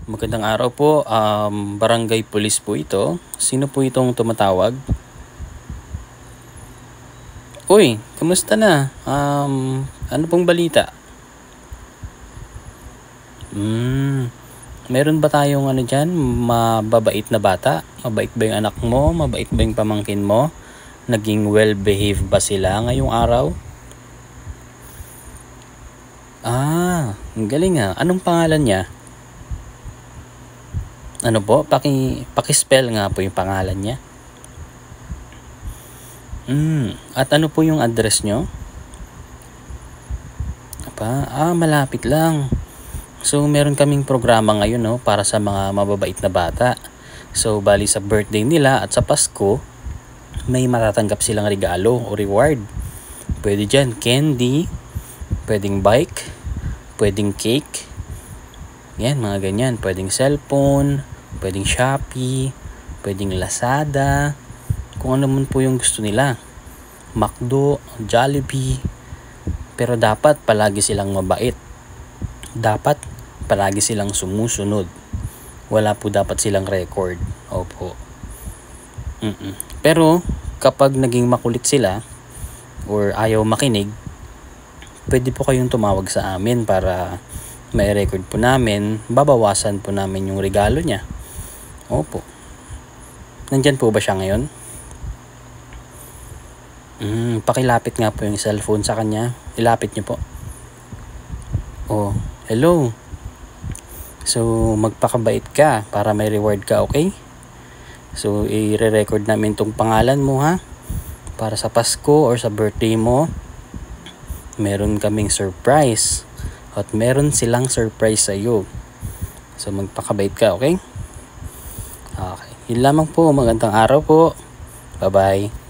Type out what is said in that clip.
Magandang araw po, barangay police po ito. Sino po itong tumatawag? Uy, kamusta na? Ano pong balita? Meron ba tayong dyan, mababait na bata? Mabait ba yung anak mo? Mabait ba yung pamangkin mo? Naging well-behaved ba sila ngayong araw? Ang galing ha. Anong pangalan niya? Ano po? Paki-spell nga po yung pangalan niya. At ano po yung address nyo? Malapit lang. So, meron kaming programa ngayon para sa mga mababait na bata. So, bali sa birthday nila at sa Pasko, may matatanggap silang regalo o reward. Pwede dyan candy, pwedeng bike, pwedeng cake. Yan, mga ganyan. Pwedeng cellphone, pwedeng Shopee, pwedeng Lazada. Kung ano man po yung gusto nila. McDo, Jollibee. Pero dapat palagi silang mabait. Dapat palagi silang sumusunod. Wala po dapat silang record. Opo. Pero kapag naging makulit sila or ayaw makinig, pwede po kayong tumawag sa amin para may record po namin. Babawasan po namin yung regalo niya. Opo. Nandyan po ba siya ngayon? Pakilapit nga po yung cellphone sa kanya. Ilapit niyo po. Hello. So, magpakabait ka para may reward ka, okay? So, i-re-record namin tong pangalan mo ha. Para sa Pasko or sa birthday mo, meron kaming surprise. At meron silang surprise sa iyo. So, magpakabait ka, okay? Okay. Yun lamang po. Magandang araw po. Bye-bye.